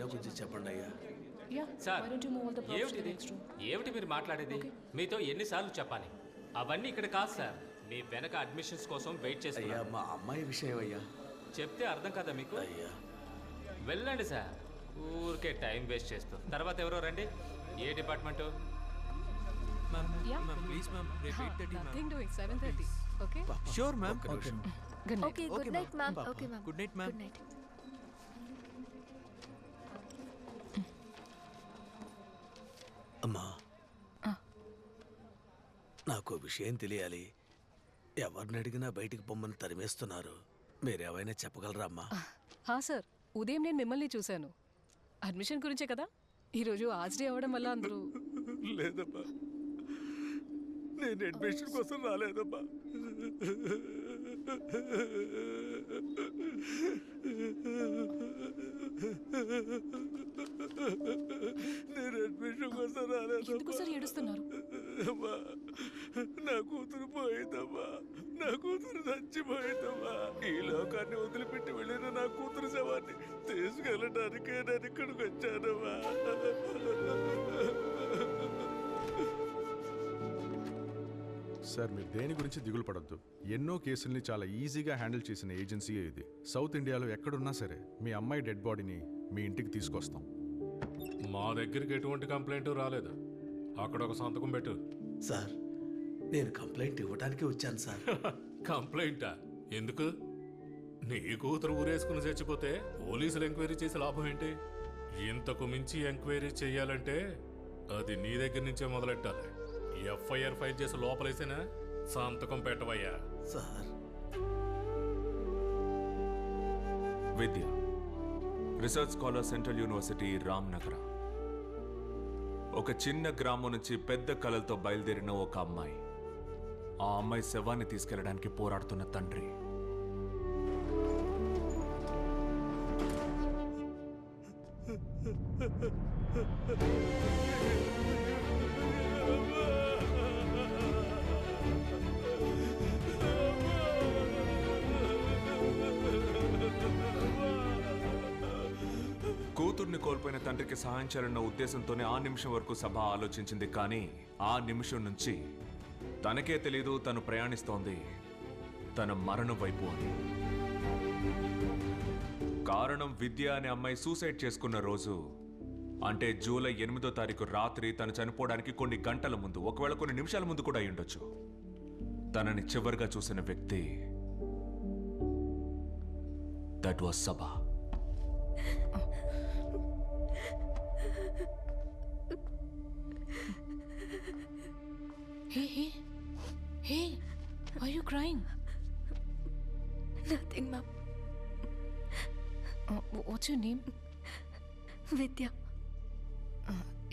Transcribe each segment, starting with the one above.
ఏంటో కొంచెం చెప్పండి అయ్యా. సార్ ఏమిటి మీరు మాట్లాడేది? మీతో ఎన్నిసార్లు చెప్పాలి? అవన్నీ ఇక్కడ కాదు సార్. మీ వెనక అడ్మిషన్స్ కోసం వెయిట్ అయ్యా చేస్తున్నా. మా అమ్మాయి విషయం అయ్యా. చెప్తే అర్థం కదా మీకు? అయ్యా వెళ్ళండి సార్, ఊరికే టైం వేస్ట్ చేస్తూ. తర్వాత ఎవరో రండి. ఏ డిపార్ట్మెంటు? ప్లీజ్ మ్యామ్, రేపు 8:30 Nothing doing, 7:30. Okay? Sure ma'am. Good night. Okay, good night, ma'am. Okay, ma'am. Good night ma'am. Good night. అమ్మా, నాకు విషయం తెలియాలి. ఎవరిని అడిగినా బయటికి పొమ్మని తరిమేస్తున్నారు. మీరేమైనా చెప్పగలరా అమ్మా? సార్, ఉదయం నేను మిమ్మల్ని చూశాను. అడ్మిషన్ గురించే కదా? ఈరోజు ఆజ్ డే అవ్వడం వల్ల అందరూ. లేదమ్మా, నేను అడ్మిషన్ కోసం రాలేదమ్మా. నేను అడ్మిషన్ కోసం రాలేదు. ఎందుకు సార్ ఏడుస్తున్నారు? నా కూతురు పోయిందమ్మా. నా కూతురు చచ్చిపోయిందమ్మా. ఈ లోకాన్ని వదిలిపెట్టి వెళ్ళిన నా కూతురు శవాన్ని తీసుకెళ్ళడానికే నేను ఇక్కడికి వచ్చానమ్మా. సార్, మీరు దేని గురించి దిగులు పడొద్దు. ఎన్నో కేసుల్ని చాలా ఈజీగా హ్యాండిల్ చేసిన ఏజెన్సీయే ఇది. సౌత్ ఇండియాలో ఎక్కడున్నా సరే మీ అమ్మాయి డెడ్ బాడీని మీ ఇంటికి తీసుకొస్తాం. మా దగ్గరికి ఎటువంటి కంప్లైంట్ రాలేదు. అక్కడ ఒక సంతకం పెట్టు. సార్, నేను కంప్లైంట్ ఇవ్వడానికి వచ్చాను సార్. కంప్లైంటా? ఎందుకు? నీ కూతురు ఊరేసుకుని చచ్చిపోతే పోలీసులు ఎంక్వైరీ చేసే లాభం ఏంటి? ఇంతకు మించి ఎంక్వైరీ చెయ్యాలంటే అది నీ దగ్గర నుంచే మొదలెట్టాలి. ఎఫ్ఐఆర్ ఫైల్ చేసి లోపలేసేనా సంతకం పెట్టవయ్యా. Sir, Vidya, research scholar, central university, Ramnagar. ఒక చిన్న గ్రామం నుంచి పెద్ద కలలతో బయలుదేరిన ఒక అమ్మాయి. ఆ అమ్మాయి శవాన్ని తీసుకెళ్లడానికి పోరాడుతున్న తండ్రి. కూతుర్ని కోల్పోయిన తండ్రికి సహాయం చేయాలన్న ఉద్దేశంతోనే ఆ నిమిషం వరకు సభ ఆలోచించింది. కానీ ఆ నిమిషం నుంచి తనకే తెలీదు తను ప్రయాణిస్తోంది తన మరణం వైపు అని. కారణం, విద్య అనే అమ్మాయి సూసైడ్ చేసుకున్న రోజు, అంటే జూలై 8వ తారీఖు రాత్రి తను చనిపోవడానికి కొన్ని గంటల ముందు, ఒకవేళ కొన్ని నిమిషాల ముందు కూడా అయ్యుండొచ్చు. తనని చివరిగా చూసిన వ్యక్తి దట్ వాస్ సభా. Hey, are you crying? Nothing, ma'am. What's your name? Vidya.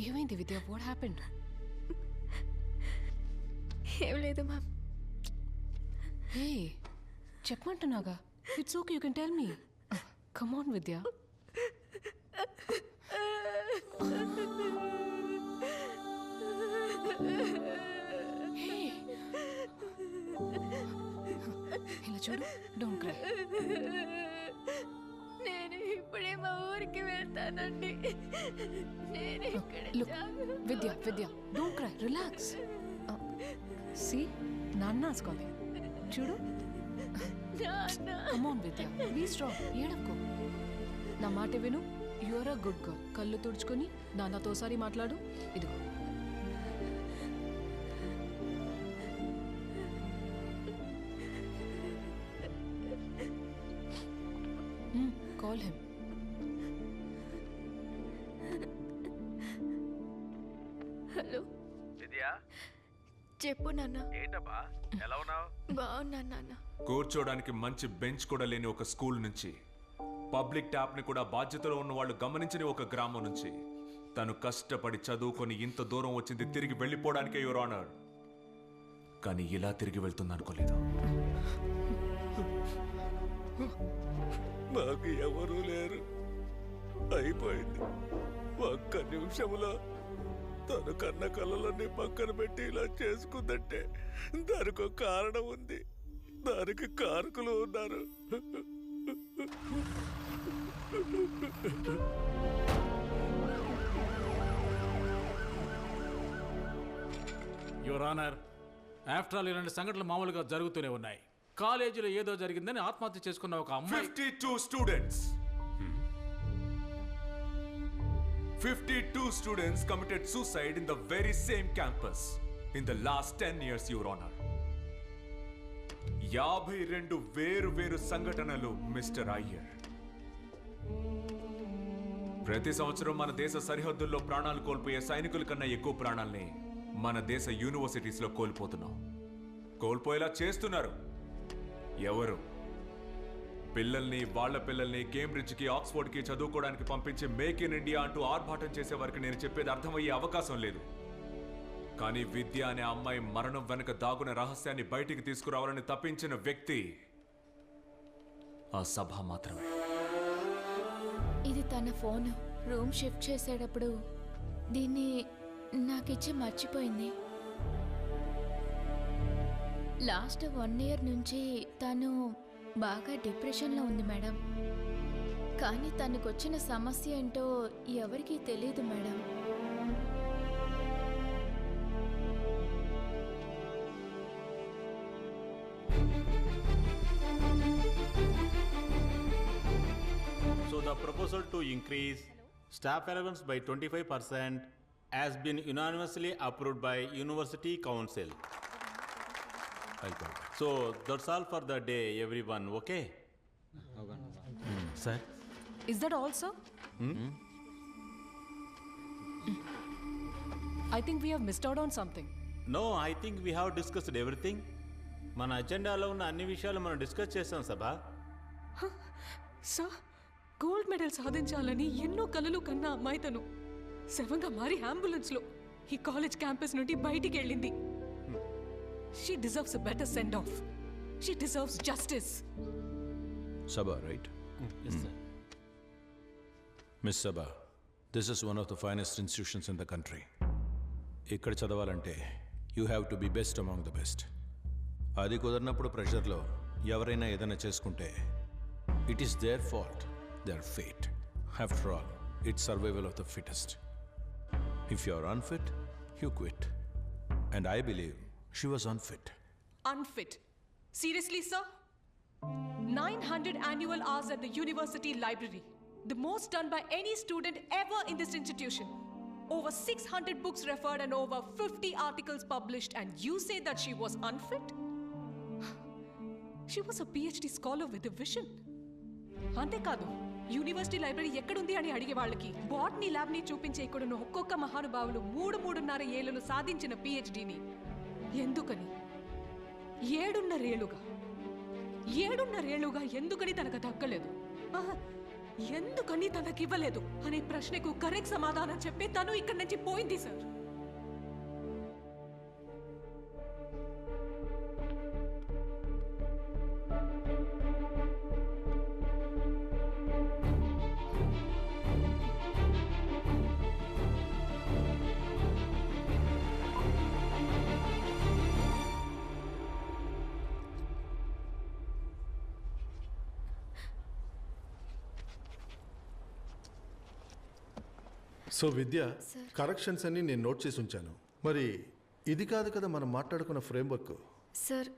ఏమైంది విద్య? What happened? ఏం లేదు ma'am. Hey, చెప్పమంటున్నాగా. It's okay, you can tell me. Come on, Vidya. Hey. ఇలా చూడు, డోంట్ క్రై. నేను ఇప్పుడే మా ఊరికి వెళ్తానండి. నేను ఇక్కడ Vidya, don't cry, relax. See, నాన్న's calling. చూడు. Come on, Vidya, be strong, ఏడవకు. నా మాట విను. You are a good girl. కళ్ళు తుడుచుకొని నాన్నతో ఒకసారి మాట్లాడు. ఇదిగో. Call him. హలో విద్యా, చెప్పు నాన్న. ఏంటబ్బా, ఎలా ఉన్నావు? బాగున్నాను నాన్న. కూర్చోడానికి మంచి బెంచ్ కూడా లేని ఒక స్కూల్ నుంచి, పబ్లిక్ ట్యాప్ ని కూడా బాధ్యతలో ఉన్న వాళ్ళు గమనించని ఒక గ్రామం నుంచి తను కష్టపడి చదువుకొని ఇంత దూరం వచ్చింది తిరిగి వెళ్ళిపోవడానికే, యువర్ ఆనర్. కానీ ఇలా తిరిగి వెళ్తుంది అనుకోలేదు. మాకు ఎవరూ లేరు. అయిపోయింది. ఒక్క నిమిషంలో తను కన్న కళ్ళలన్నీ పక్కన పెట్టి ఇలా చేసుకుందంటే దానికి ఒక కారణం ఉంది. దానికి కారకులు ఉన్నారు. యువర్ ఆనర్, ఆఫ్టర్ ఆల్ ఇలాంటి సంఘటనలు మామూలుగా జరుగుతూనే ఉన్నాయి. కాలేజీలో ఏదో జరిగిందని ఆత్మహత్య చేసుకున్న ఒక అమ్మాయి 52 students. 52 students committed suicide in the very same campus in the last 10 years, Your Honor. 52 వేరు సంఘటనలు మిస్టర్ అయ్యర్. ప్రతి సంవత్సరం మన దేశ సరిహద్దుల్లో ప్రాణాలు కోల్పోయే సైనికుల కన్నా ఎక్కువ ప్రాణాల్ని మన దేశ యూనివర్సిటీస్లో కోల్పోతున్నాం. కోల్పోయేలా చేస్తున్నారు ఎవరు? పిల్లల్ని, వాళ్ళ పిల్లల్ని కేంబ్రిడ్జ్కి, ఆక్స్ఫోర్డ్కి చదువుకోవడానికి పంపించి మేక్ ఇన్ ఇండియా అంటూ ఆర్భాటం చేసే వరకు నేను చెప్పేది అర్థమయ్యే అవకాశం లేదు. కానీ విద్య అనే అమ్మాయి మరణం వెనక దాగున రహస్యాన్ని బయటికి తీసుకురావాలని తప్పించిన వ్యక్తి ఆ సభ మాత్రమే. ఇది తన ఫోన్. రూమ్ షిఫ్ట్ చేసేటప్పుడు దీన్ని నాకిచ్చి మర్చిపోయింది. లాస్ట్ 1 year నుంచి తను బాగా డిప్రెషన్లో ఉంది మేడం. కానీ తనకొచ్చిన సమస్య ఏంటో ఎవరికీ తెలియదు madam. So the proposal to increase staff allowance by 25% has been unanimously approved by University Council. So that's all for the day, everyone. Okay? Sir? Is that all, sir? I think we have missed out on something. No, I think we have discussed everything. మన అజెండాలో ఉన్న అన్ని విషయాలు మనం discuss చేస్తాం సభా. Sir, gold medal సాధించాలని ఎన్నో కలలు కన్నా అమ్మాయి తను శవంగా మారి అంబులెన్స్లో ఈ కాలేజ్ క్యాంపస్ నుండి బయటికి వెళ్ళింది. She deserves a better send-off. She deserves justice. Sabha, right? Yes, sir. Miss Sabha, this is one of the finest institutions in the country. ఇక్కడ చదవాలంటే you have to be best among the best. అది కుదరినప్పుడు ప్రెషర్లో ఎవరైనా ఏదైనా చేసుకుంటే it is their fault, their fate. After all, it's survival of the fittest. If you are unfit, you quit. And I believe she was unfit. Unfit? Seriously, sir? 900 annual hours at the university library. The most done by any student ever in this institution. Over 600 books referred and over 50 articles published, and you say that she was unfit? She was a PhD scholar with a vision. అంతేకాదు, university library ఎక్కడుంది అని అడిగే వాళ్ళకి botany ల్యాబ్ని చూపించే ఇక్కడున్న ఒక్కొక్క మహానుభావులు 3.5 ఏళ్లలో సాధించిన పిహెచ్డిని ఎందుకని 7.5 ఏళ్లుగా ఎందుకని తనకు దక్కలేదు, ఎందుకని తనకివ్వలేదు అనే ప్రశ్నకు కరెక్ట్ సమాధానం చెప్పి తను ఇక్కడి నుంచి పోయింది సార్. సో విద్య, కరెక్షన్స్ అన్ని నేను నోట్ చేసి ఉంచాను. మరి ఇది కాదు కదా మనం మాట్లాడుకున్న ఫ్రేమ్వర్క్. సార్,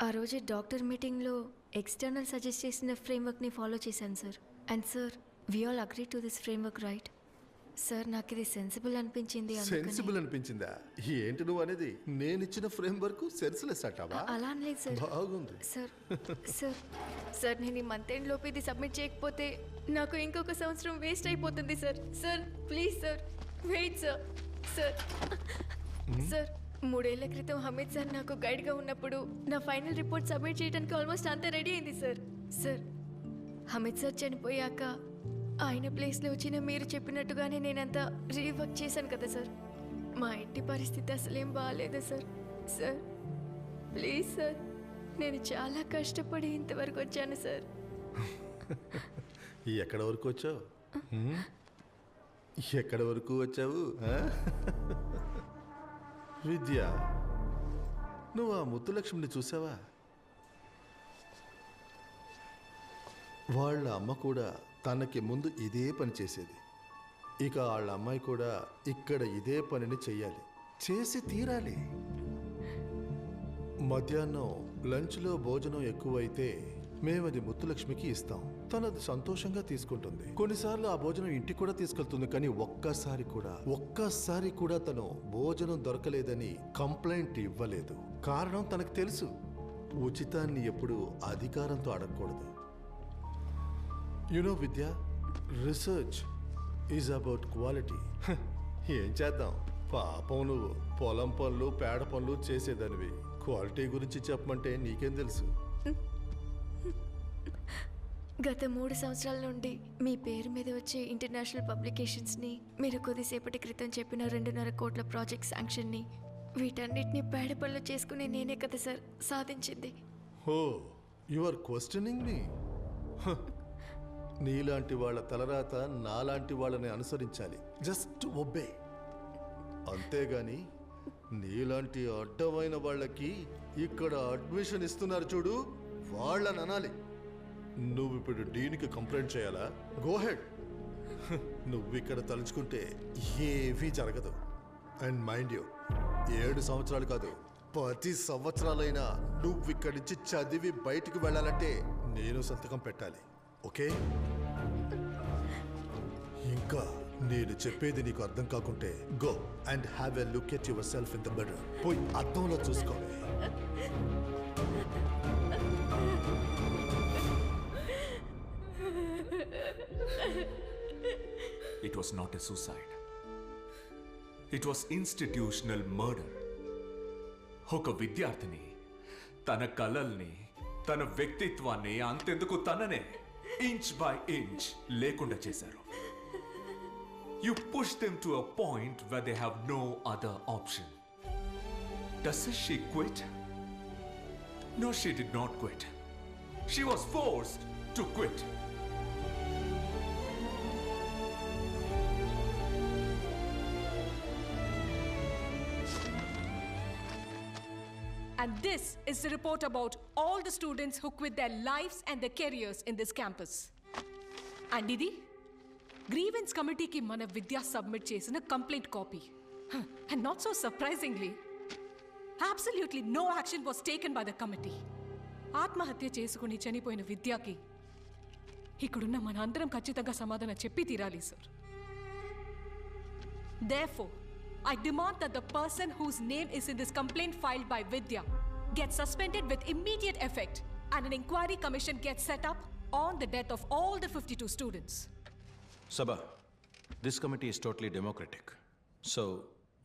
ఆ రోజు డాక్టర్ మీటింగ్లో ఎక్స్టర్నల్ సజెస్ట్ చేసిన ఫ్రేమ్వర్క్ని ఫాలో చేశాను sir. And sir, we all agree to this framework, right? Sir, నాకు ఇది సెన్సిబుల్ అనిపించింది. సెన్సిబుల్ అనిపించిందా? ఏంటి నువ్వు అనేది? నేను ఇచ్చిన ఫ్రేమ్వర్క్ సెన్స్లెస్ అంటావా? అలా అనలేదు సార్. బాగుంది సార్. సార్ సార్ నేను ఈ మంత్ ఎండ్ లోపు ఇది సబ్మిట్ చేయకపోతే నాకు ఇంకొక సంవత్సరం వేస్ట్ అయిపోతుంది sir. Sir please sir, wait sir. Sir sir 3 ఏళ్ల క్రితం హమీద్ సార్ నాకు గైడ్గా ఉన్నప్పుడు నా ఫైనల్ రిపోర్ట్ సబ్మిట్ చేయడానికి ఆల్మోస్ట్ అంతా రెడీ అయింది సార్. సార్, హమీద్ సార్ చనిపోయాక ఆయన ప్లేస్లో వచ్చిన మీరు చెప్పినట్టుగానే నేనంతా రీవర్క్ చేశాను కదా సార్. మా ఇంటి పరిస్థితి అసలేం బాగాలేదు సార్. సార్ ప్లీజ్ సార్, నేను చాలా కష్టపడి ఇంతవరకు వచ్చాను సార్. ఎక్కడ వరకు వచ్చావు? ఎక్కడ వరకు వచ్చావు విద్య? నువ్వు ఆ ముత్తులక్ష్మిని చూసావా? వాళ్ళ అమ్మ కూడా తనకి ముందు ఇదే పని చేసేది. ఇక వాళ్ళ అమ్మాయి కూడా ఇక్కడ ఇదే పనిని చెయ్యాలి, చేసి తీరాలి. మధ్యాహ్నం లంచ్లో భోజనం ఎక్కువైతే మేమది ముత్తులక్ష్మికి ఇస్తాం. తనది సంతోషంగా తీసుకుంటుంది. కొన్నిసార్లు ఆ భోజనం ఇంటికి కూడా తీసుకెళ్తుంది. కానీ ఒక్కసారి కూడా తను భోజనం దొరకలేదని కంప్లైంట్ ఇవ్వలేదు. కారణం తనకు తెలుసు, ఉచితాన్ని ఎప్పుడు అధికారంతో అడగకూడదు. You know Vidya, research is about quality. ఏం చేద్దాం, పాపం నువ్వు పొలం పనులు పేడ పనులు చేసేదానివి. క్వాలిటీ గురించి చెప్పమంటే నీకేం తెలుసు? గత 3 సంవత్సరాల నుండి మీ పేరు మీద వచ్చే ఇంటర్నేషనల్ పబ్లికేషన్స్ని, మీరు కొద్దిసేపటి క్రితం చెప్పిన 2.5 కోట్ల ప్రాజెక్ట్ శాంక్షన్ని, వీటన్నిటిని పేడ పనులు చేసుకుని నేనే కదా సార్ సాధించింది. ఓ, యు ఆర్ క్వశ్చనింగ్ మీ. నీలాంటి వాళ్ళ తలరాత నాలాంటి వాళ్ళని అనుసరించాలి. Just obey. అంతేగాని నీలాంటి అడ్డమైన వాళ్ళకి ఇక్కడ అడ్మిషన్ ఇస్తున్నారు చూడు, వాళ్ళని అనాలి. నువ్వు ఇప్పుడు డీన్కి కంప్లైంట్ చేయాలా? Go head. నువ్వు ఇక్కడ తలుచుకుంటే ఏవీ జరగదు. అండ్ మైండ్ యూ, 7 సంవత్సరాలు కాదు, 10 సంవత్సరాలైనా నువ్వు ఇక్కడి నుంచి చదివి బయటికి వెళ్ళాలంటే నేను సంతకం పెట్టాలి. ఓకే? ఇంకా నేను చెప్పేది నీకు అర్థం కాకుంటే go and have a look at your self in the mirror. పోయి అద్దంలో చూసుకోవాలి. It was not a suicide. It was institutional murder. ఒక విద్యార్థిని తన కలల్ని, తన వ్యక్తిత్వాన్ని, అంతెందుకు తననే ఇంచ్ బై ఇంచ్ లేకుండా చేశారు. You push them to a point where they have no other option. Doesn't she quit? No, she did not quit. She was forced to quit. And this is the report about all the students who quit their lives and their careers in this campus. And idi grievance committee ki mana Vidya submit chesina complaint copy. And not so surprisingly, absolutely no action was taken by the committee. ఆత్మహత్య చేసుకుని చనిపోయిన విద్యకి ఇక్కడున్న మన అందరం ఖచ్చితంగా సమాధానం చెప్పి తీరాలి sir. Therefore, I demand that the person whose name is in this complaint filed by Vidya gets suspended with immediate effect and an inquiry commission gets set up on the death of all the 52 students. Sabha, this committee is totally democratic. So,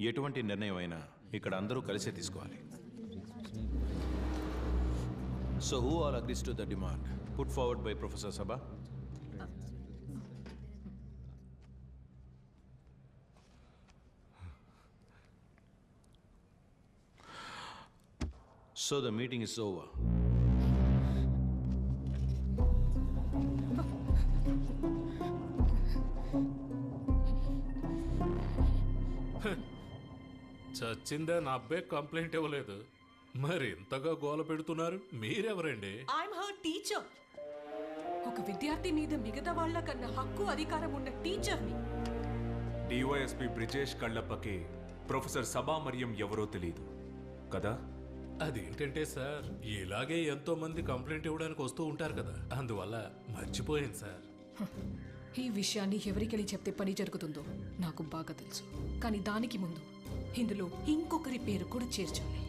ఎటువంటి నిర్ణయం అయినా ఇక్కడ అందరూ కలిసే తీసుకోవాలి. So, who all agrees to the demand put forward by Professor Sabha? So the meeting is over. చచ్చిందా నా అబ్బాయి complaint ఇవ్వలేదు, మరి ఇంతగా గోల పెడుతున్నారు మీరెవరండి? I'm her teacher. ఒక విద్యార్థి మీద మిగతా వాళ్ళ కన్నా హక్కు అధికారం ఉన్న టీచర్ని. డివైఎస్పీ బ్రిజేష్ కళ్ళప్పకి ప్రొఫెసర్ సభా మరియం ఎవరో తెలియదు కదా? అదేంటంటే సార్, ఇలాగే ఎంతో మంది కంప్లైంట్ ఇవ్వడానికి వస్తూ ఉంటారు కదా, అందువల్ల మర్చిపోయింది సార్. ఈ విషయాన్ని ఎవరికెళ్ళి చెప్తే పని జరుగుతుందో నాకు బాగా తెలుసు. కానీ దానికి ముందు ఇందులో ఇంకొకరి పేరు కూడా చేర్చాలి.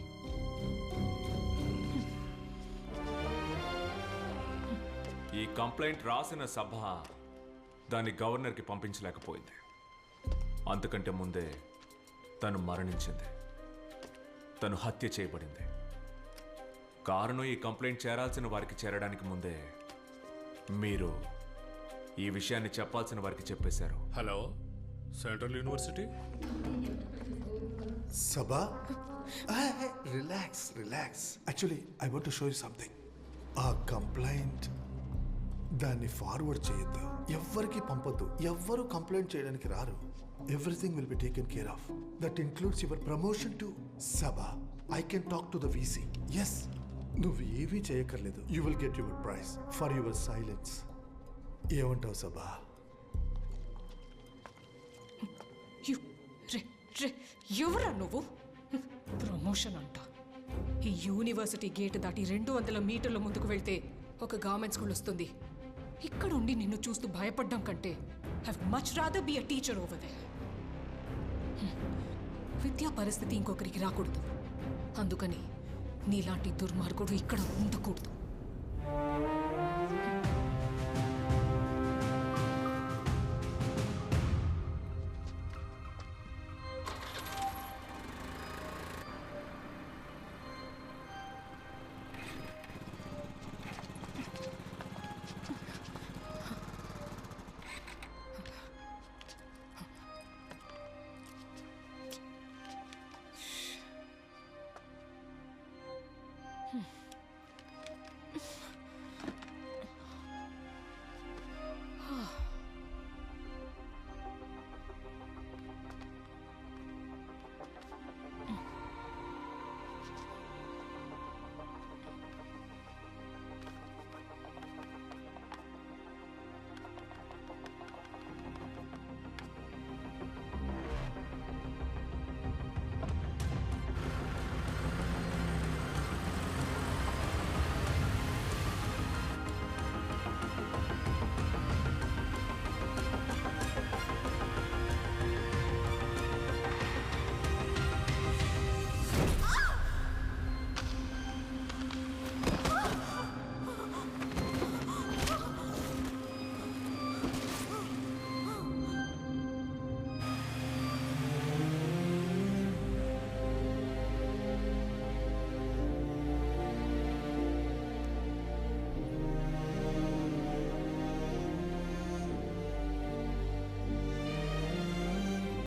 ఈ కంప్లైంట్ రాసిన సభ దాన్ని గవర్నర్కి పంపించలేకపోయింది. అంతకంటే ముందే తను మరణించింది, తను హత్య చేయబడింది. కారణం ఈ కంప్లైంట్ చేరాల్సిన వారికి చేరడానికి ముందే మీరు ఈ విషయాన్ని చెప్పాల్సిన వారికి చెప్పేశారు. Hello, central university Sabha? Relax. Actually, I want to show you something. ఆ కంప్లైంట్ దాన్ని ఫార్వర్డ్ చేయొద్దు, ఎవ్వరికి పంపొద్దు. ఎవ్వరు కంప్లైంట్ చేయడానికి రారు. Everything will be taken care of. That includes your promotion to Sabha. I can talk to the VC. Yes, నువ్వు ఏమీ చేయక్కర్లేదు. You will get your prize for your silence. ఏమంటావు సభా? ఎవరా నువ్వు? ప్రమోషన్ అంట. ఈ యూనివర్సిటీ గేట్ దాటి 200 మీటర్ల ముందుకు వెళ్తే ఒక గవర్నమెంట్ స్కూల్ వస్తుంది. ఇక్కడ ఉండి నిన్ను చూస్తూ భయపడ్డం కంటే have much rather be a teacher over there. విద్యా పరిస్థితి ఇంకొకరికి రాకూడదు. అందుకని నీలాంటి దుర్మార్గుడు ఇక్కడ ఉండకూడదు.